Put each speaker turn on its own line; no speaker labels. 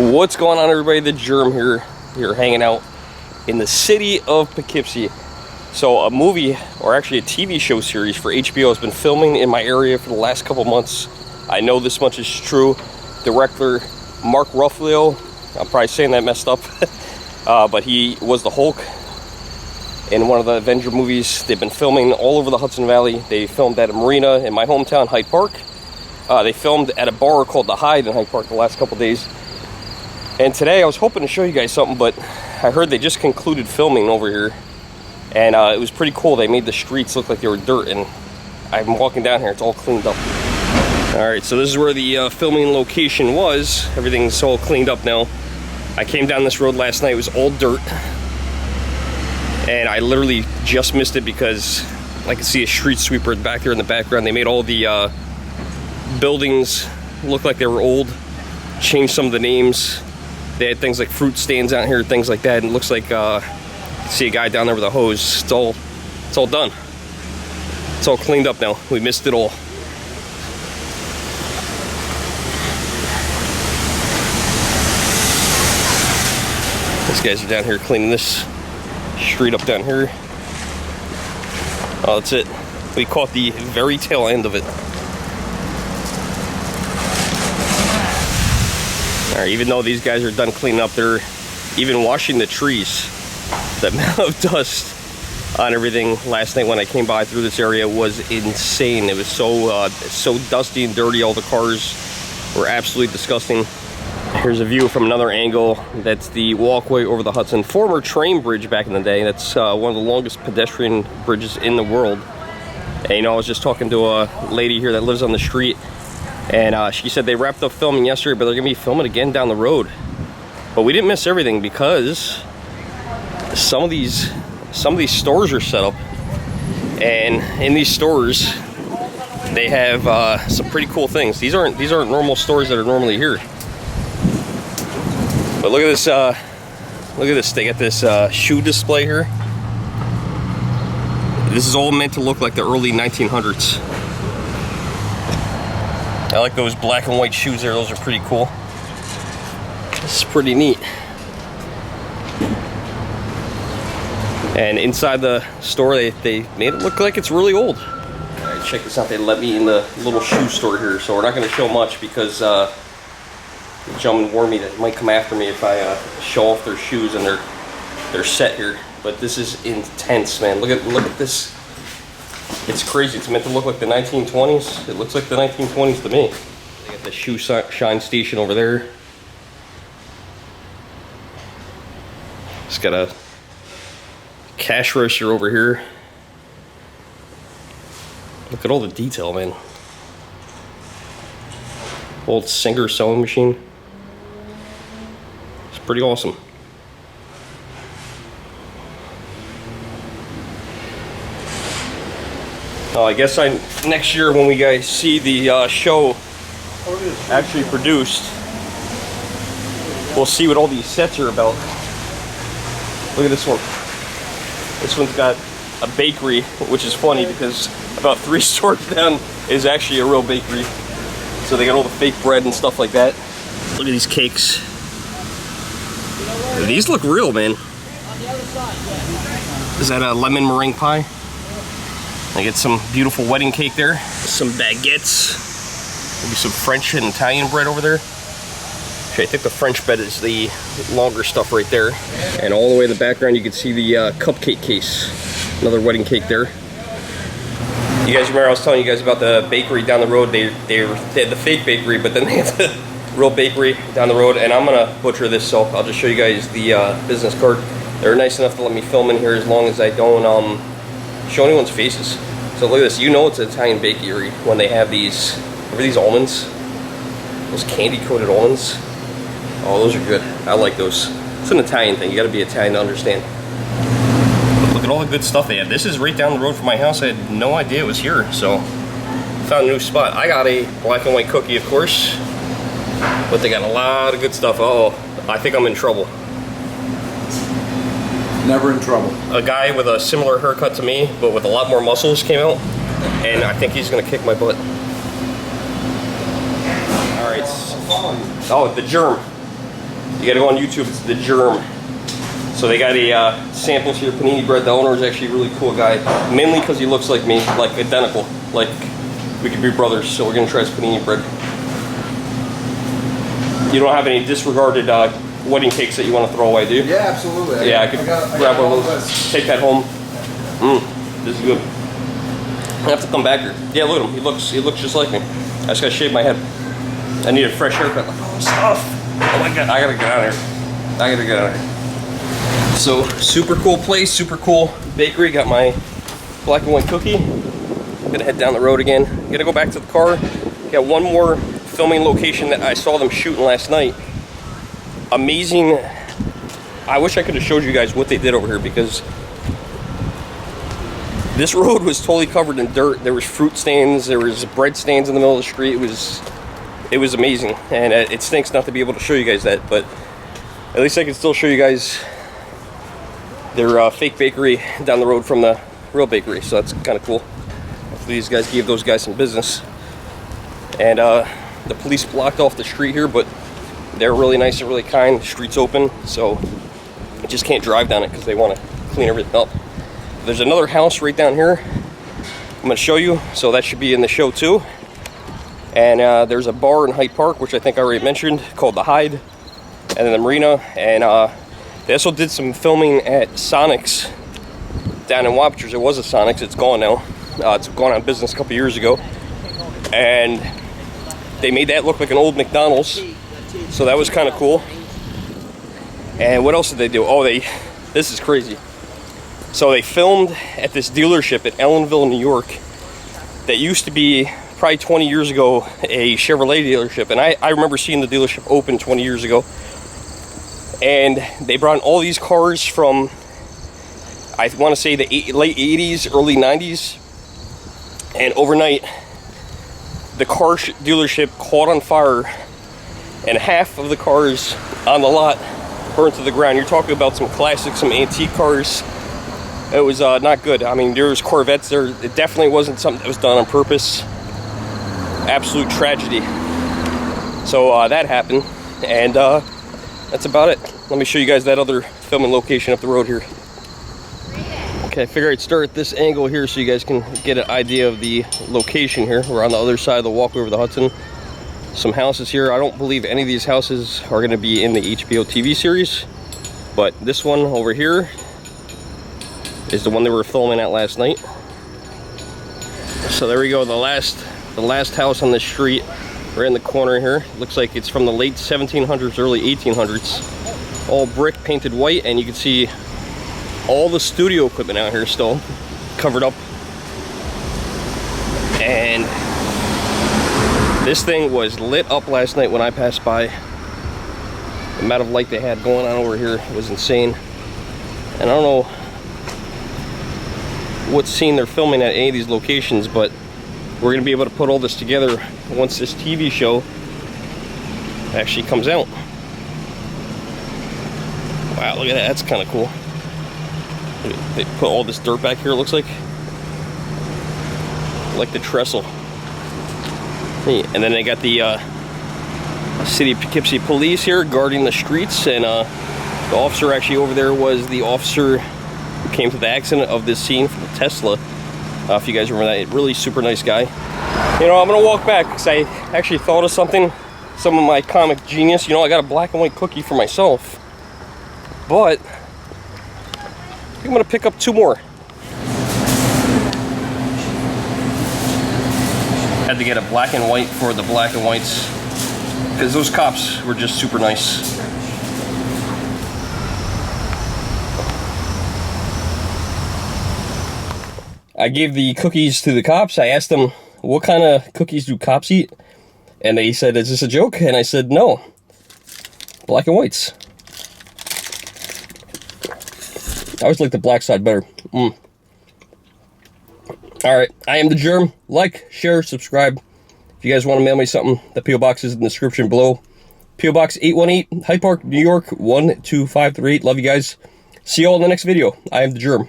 What's going on, everybody? The Germ here hanging out in the city of Poughkeepsie. So a movie, or actually a TV show series for HBO has been filming in my area for the last couple months. I know this much is true. Director Mark Ruffalo, I'm probably saying that messed up, but he was the Hulk in one of the Avenger movies. They've been filming all over the Hudson Valley. They filmed at a marina in my hometown, Hyde Park. They filmed at a bar called the Hyde in Hyde Park the last couple days. And today I was hoping to show you guys something, but I heard they just concluded filming over here. And it was pretty cool. They made the streets look like they were dirt, and I'm walking down here, it's all cleaned up. Alright, so this is where the filming location was. Everything's all cleaned up now. I came down this road last night, it was all dirt. And I literally just missed it because I could see a street sweeper back there in the background. They made all the buildings look like they were old, changed some of the names. They had things like fruit stands out here, things like that, and it looks like see a guy down there with a hose. It's all done. It's all cleaned up now. We missed it all. These guys are down here cleaning this street up down here. Oh, that's it. We caught the very tail end of it. Alright, even though these guys are done cleaning up, they're even washing the trees. The amount of dust on everything last night when I came by through this area was insane. It was so dusty and dirty. All the cars were absolutely disgusting. Here's a view from another angle. That's the walkway over the Hudson. Former train bridge back in the day. That's one of the longest pedestrian bridges in the world. And you know, I was just talking to a lady here that lives on the street, and she said they wrapped up filming yesterday, but they're gonna be filming again down the road. But we didn't miss everything because some of these stores are set up, and in these stores they have some pretty cool things. These aren't normal stores that are normally here. But look at this, they got this shoe display here. This is all meant to look like the early 1900s. I like those black and white shoes there, those are pretty cool. This is pretty neat. And inside the store, they made it look like it's really old. Alright, check this out, they let me in the little shoe store here, so we're not going to show much because the gentleman warned me that he might come after me if I show off their shoes and their set here. But this is intense, man. Look at this. It's crazy. It's meant to look like the 1920s. It looks like the 1920s to me. They got the shoe shine station over there. It's got a cash register over here. Look at all the detail, man. Old Singer sewing machine. It's pretty awesome. I guess next year when we guys see the show actually produced, we'll see what all these sets are about. Look at this one. This one's got a bakery, which is funny because about 3 stores down is actually a real bakery. So they got all the fake bread and stuff like that. Look at these cakes. These look real, man. Is that a lemon meringue pie? I get some beautiful wedding cake there. Some baguettes. Maybe some French and Italian bread over there. Actually, I think the French bread is the longer stuff right there. And all the way in the background, you can see the cupcake case. Another wedding cake there. You guys remember I was telling you guys about the bakery down the road. They had the fake bakery, but then they had the real bakery down the road. And I'm gonna butcher this, so I'll just show you guys the business card. They're nice enough to let me film in here as long as I don't show anyone's faces. So look at this. You know it's an Italian bakery when they have these. Remember these almonds? Those candy coated almonds. Oh, those are good. I like those. It's an Italian thing. You got to be Italian to understand. But look at all the good stuff they have. This is right down the road from my house. I had no idea it was here. So found a new spot. I got a black and white cookie, of course, but they got a lot of good stuff. Oh, I think I'm in trouble.
Never in trouble.
A guy with a similar haircut to me, but with a lot more muscles came out, and I think he's gonna kick my butt. All right. Oh, the Germ. You gotta go on YouTube, it's the Germ. So they got a samples here, panini bread. The owner is actually a really cool guy, mainly because he looks like me, like identical, like we could be brothers. So we're gonna try this panini bread. You don't have any disregarded wedding cakes that you want to throw away, do you?
Yeah, absolutely.
I could grab one of those, take that home. This is good. I have to come back here. Yeah, look at him. He looks just like me. I just gotta shave my head. I need a fresh haircut. Like, oh, stuff. Oh my god, I gotta get out of here. I gotta get out of here. So, super cool place, super cool bakery. Got my black and white cookie. Gonna head down the road again. Gonna go back to the car. Got one more filming location that I saw them shooting last night. Amazing. I wish I could have showed you guys what they did over here, because this road was totally covered in dirt. There was fruit stains, there was bread stains in the middle of the street. It was amazing, and it stinks not to be able to show you guys that, but at least I can still show you guys their fake bakery down the road from the real bakery, so that's kind of cool. Hopefully these guys gave those guys some business. And the police blocked off the street here, but they're really nice and really kind. The street's open, so you just can't drive down it because they want to clean everything up. There's another house right down here I'm going to show you, so that should be in the show too. And there's a bar in Hyde Park, which I think I already mentioned, called the Hyde, and then the marina. And they also did some filming at Sonic's down in Wappingers. It was a Sonic's, it's gone now. It's gone out of business a couple years ago. And they made that look like an old McDonald's, so that was kind of cool. And what else did they do? Oh, this is crazy. So they filmed at this dealership at Ellenville, New York, that used to be, probably 20 years ago, a Chevrolet dealership. And I remember seeing the dealership open 20 years ago. And they brought in all these cars from, I want to say, the late 80s, early 90s. And overnight, the car dealership caught on fire, and half of the cars on the lot burned to the ground. You're talking about some classic, some antique cars. It was not good. I mean, there was Corvettes there. It definitely wasn't something that was done on purpose. Absolute tragedy. So that happened, and that's about it. Let me show you guys that other filming location up the road here. Okay, I figured I'd start at this angle here so you guys can get an idea of the location here. We're on the other side of the walkway over the Hudson. Some houses here. I don't believe any of these houses are going to be in the HBO TV series, but this one over here is the one they were filming at last night. So there we go, the last house on the street, right in the corner here. Looks like it's from the late 1700s, early 1800s. All brick, painted white, and you can see all the studio equipment out here still covered up. And this thing was lit up last night when I passed by. The amount of light they had going on over here was insane. And I don't know what scene they're filming at any of these locations, but we're gonna be able to put all this together once this TV show actually comes out. Wow, look at that, that's kind of cool. They put all this dirt back here, it looks like the trestle. And then they got the City of Poughkeepsie police here guarding the streets, and the officer actually over there was the officer who came to the accident of this scene from the Tesla. If you guys remember that, really super nice guy. You know, I'm gonna walk back because I actually thought of something, some of my comic genius. You know, I got a black and white cookie for myself, but I think I'm gonna pick up 2 more. Had to get a black and white for the black and whites because those cops were just super nice. I gave the cookies to the cops. I asked them, what kind of cookies do cops eat? And they said, is this a joke? And I said, no, black and whites. I always like the black side better. Alright, I am the Germ. Like, share, subscribe. If you guys want to mail me something, the P.O. Box is in the description below. P.O. Box 818, Hyde Park, New York, 12538. Love you guys. See you all in the next video. I am the Germ.